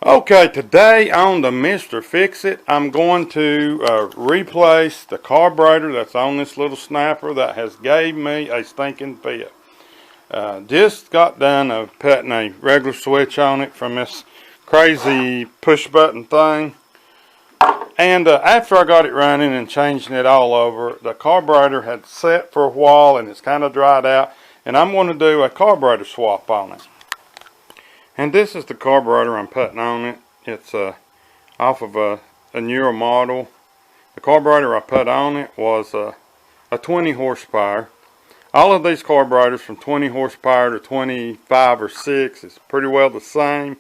Okay, today on the Mr. Fix-It, I'm going to replace the carburetor that's on this little snapper that has gave me a stinking fit. Just got done of putting a regular switch on it from this crazy push button thing. And after I got it running and changing it all over, the carburetor had set for a while and it's kind of dried out. And I'm going to do a carburetor swap on it. And this is the carburetor I'm putting on it. It's off of a newer model. The carburetor I put on it was a 20 horsepower. All of these carburetors from 20 horsepower to 25 or 6 is pretty well the same,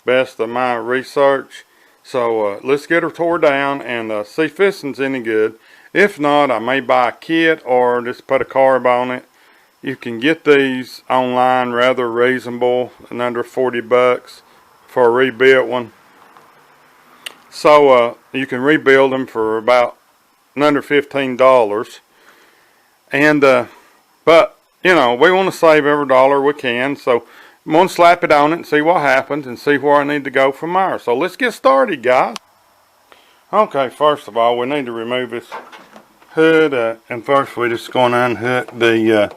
best of my research. So let's get her tore down and see if this one's any good. If not, I may buy a kit or just put a carb on it. You can get these online rather reasonable and under 40 bucks for a rebuilt one. So you can rebuild them for about under $15. And but you know, we want to save every dollar we can, so I'm going to slap it on it and see what happens and see where I need to go from there. So let's get started, guys. Okay, first of all, we need to remove this hood, and first we're just going to unhook the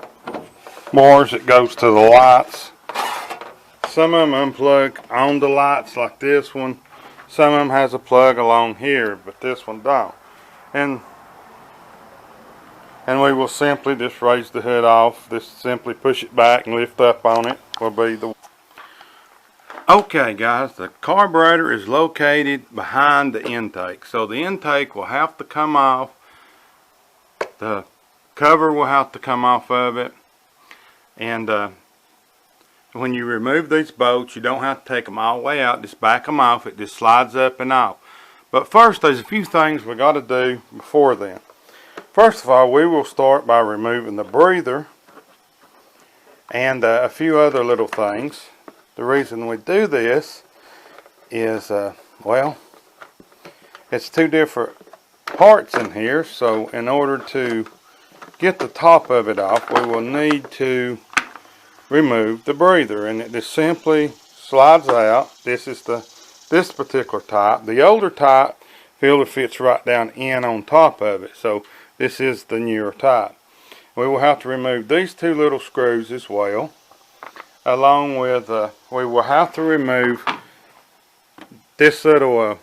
wires that goes to the lights. Some of them unplug on the lights like this one. Some of them has a plug along here, but this one don't. And we will simply just raise the hood off. Just simply push it back and lift up on it will be the... Okay guys, the carburetor is located behind the intake. So the intake will have to come off. The cover will have to come off of it. And when you remove these bolts, you don't have to take them all the way out. Just back them off. It just slides up and off. But first, there's a few things we got to do before then. First of all, we will start by removing the breather and a few other little things. The reason we do this is, well, it's two different parts in here. So in order to get the top of it off, we will need to remove the breather, and it just simply slides out. This is this particular type. The older type filler fits right down in on top of it, so this is the newer type. We will have to remove these two little screws as well, along with we will have to remove this little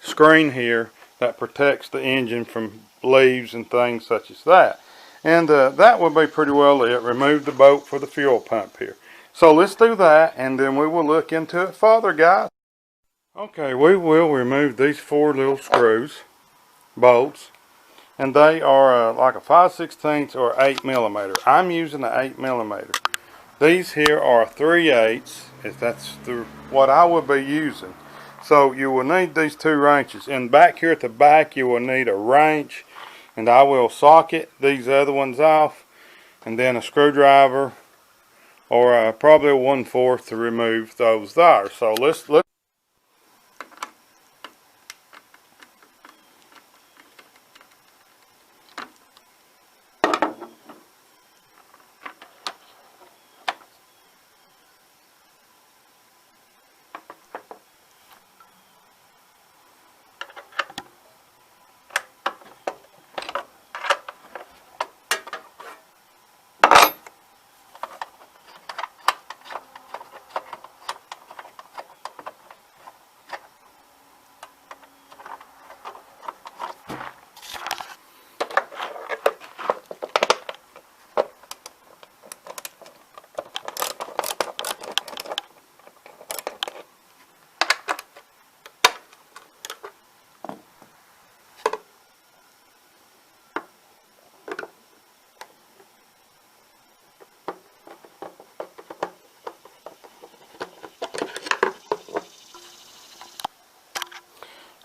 screen here that protects the engine from leaves and things such as that. And that will be pretty well it. Remove the bolt for the fuel pump here. So let's do that, and then we will look into it further, guys. Okay, we will remove these four little screws, bolts, and they are like a 5/16 or 8mm. I'm using an 8mm. These here are 3/8, if that's what I will be using. So you will need these two wrenches, and back here at the back you will need a wrench. And I will socket these other ones off, and then a screwdriver, or probably a 1/4 to remove those there. So let's look.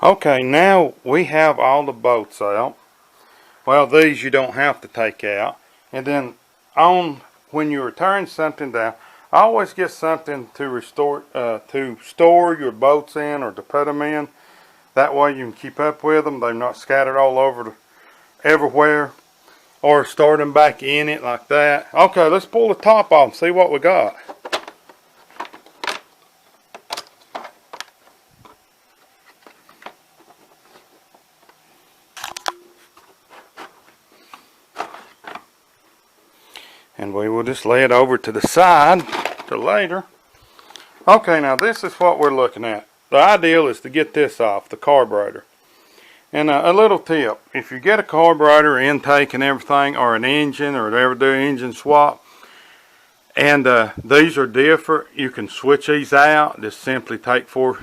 Okay, now we have all the bolts out. Well, these you don't have to take out. And then when you return something down, I always get something to store your bolts in, or to put them in. That way you can keep up with them. They're not scattered all over everywhere. Or start them back in it like that. Okay, let's pull the top off and see what we got. And we will just lay it over to the side to later. Okay, now this is what we're looking at. The ideal is to get this off, the carburetor. And a little tip, if you get a carburetor, intake and everything, or an engine, or ever do engine swap, and these are different, you can switch these out. Just simply take four,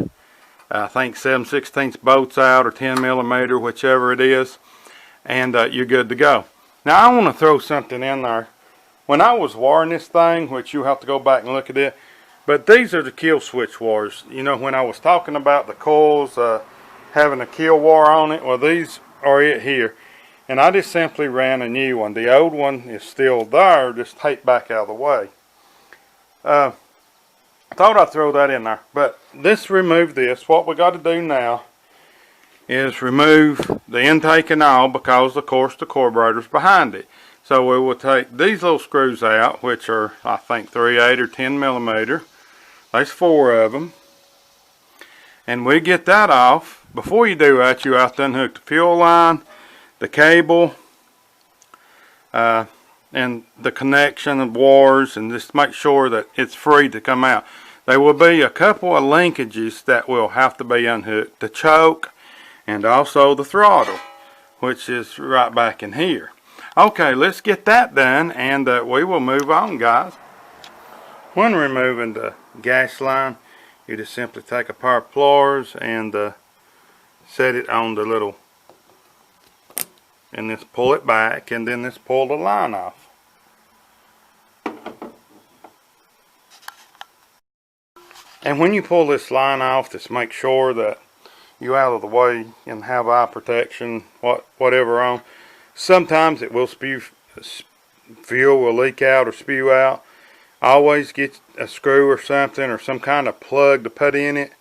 I think 7/16 bolts out, or 10 millimeter, whichever it is, and you're good to go. Now I want to throw something in there. When I was wiring this thing, which you have to go back and look at it, but these are the kill switch wires. You know, when I was talking about the coils having a kill wire on it, well, these are it here. And I just simply ran a new one. The old one is still there, just taped back out of the way. I thought I'd throw that in there. But let's remove this. What we got to do now is remove the intake and all, because of course the carburetor's behind it. So we will take these little screws out, which are I think 3/8 or 10 millimeter. There's 4 of them. And we get that off. Before you do that, you have to unhook the fuel line, the cable, and the connection of wires, and just make sure that it's free to come out. There will be a couple of linkages that will have to be unhooked. The choke and also the throttle, which is right back in here. Okay, let's get that done, and we will move on, guys. When removing the gas line, you just simply take a pair of pliers and set it on the little, and just pull it back, and then just pull the line off. And when you pull this line off, just make sure that you're out of the way and have eye protection, whatever on. Sometimes it will spew, fuel will leak out or spew out. Always get a screw or something, or some kind of plug to put in it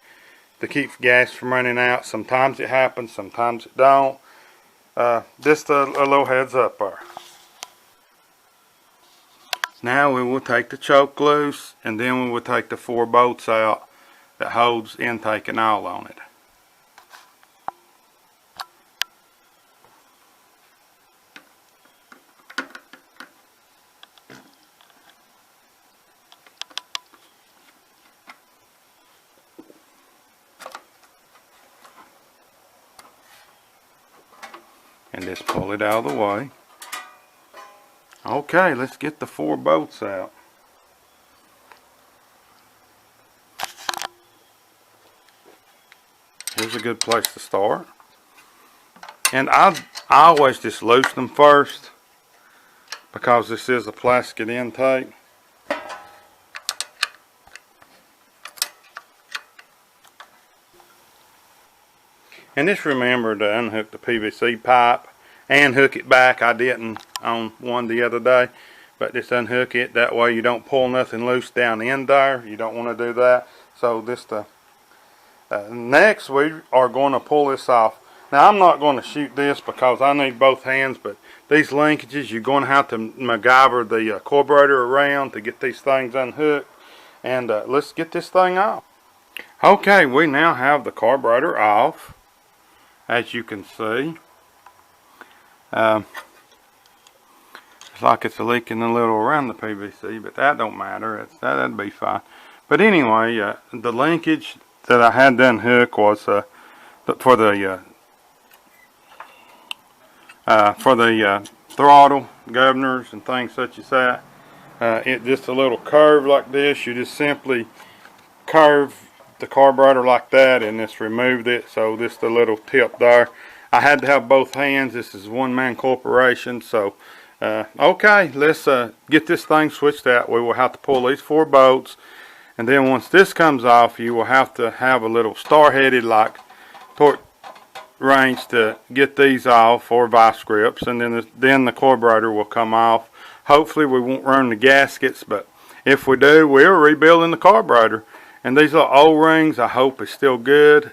to keep gas from running out. Sometimes it happens, sometimes it don't. Just a little heads up there. Now we will take the choke loose, and then we will take the 4 bolts out that holds intake and all on it. And just pull it out of the way. Okay, let's get the 4 bolts out. Here's a good place to start. And I always just loosen them first, because this is a plastic intake. And just remember to unhook the PVC pipe and hook it back. I didn't on one the other day, but just unhook it. That way you don't pull nothing loose down in there. You don't want to do that. So this next we are going to pull this off. Now I'm not going to shoot this because I need both hands, but these linkages, you're going to have to MacGyver the carburetor around to get these things unhooked. And let's get this thing off. Okay, we now have the carburetor off. As you can see, it's like it's leaking a little around the PVC, but that don't matter. That'd be fine. But anyway, the linkage that I had to unhook was for the throttle governors and things such as that. It just a little curve like this. You just simply curve the carburetor like that and just removed it. So this the little tip there. I had to have both hands. This is one-man corporation. So okay, let's get this thing switched out. We will have to pull these 4 bolts, and then once this comes off, you will have to have a little star-headed like torque wrench to get these off, or vice grips, and then the carburetor will come off. Hopefully we won't run the gaskets, but if we do, we're rebuilding the carburetor. And these little O-rings, I hope is still good.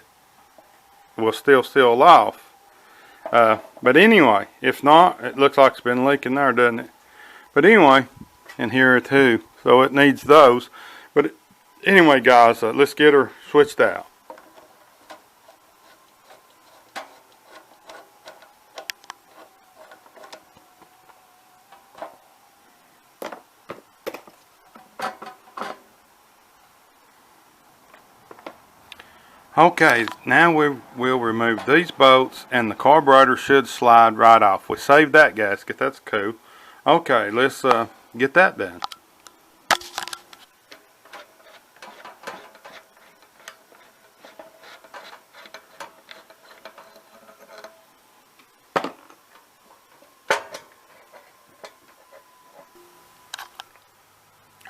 Will still seal off. But anyway, if not, it looks like it's been leaking there, doesn't it? But anyway, and here too, so it needs those. But anyway, guys, let's get her switched out. Okay, now we'll remove these bolts and the carburetor should slide right off. We saved that gasket, that's cool. Okay, let's get that done.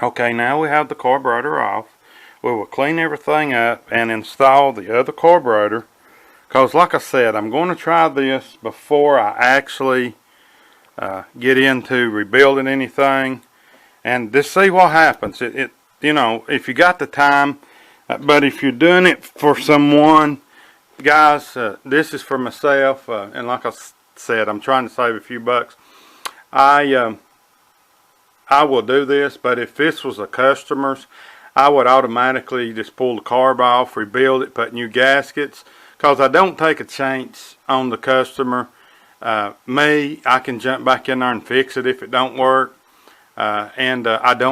Okay, now we have the carburetor off. We will clean everything up and install the other carburetor, because like I said, I'm going to try this before I actually get into rebuilding anything and just see what happens. You know, if you got the time, but if you're doing it for someone, guys, this is for myself, and like I said, I'm trying to save a few bucks. I will do this, but if this was a customer's, I would automatically just pull the carb off, rebuild it, put new gaskets, because I don't take a chance on the customer. I can jump back in there and fix it if it don't work, and I don't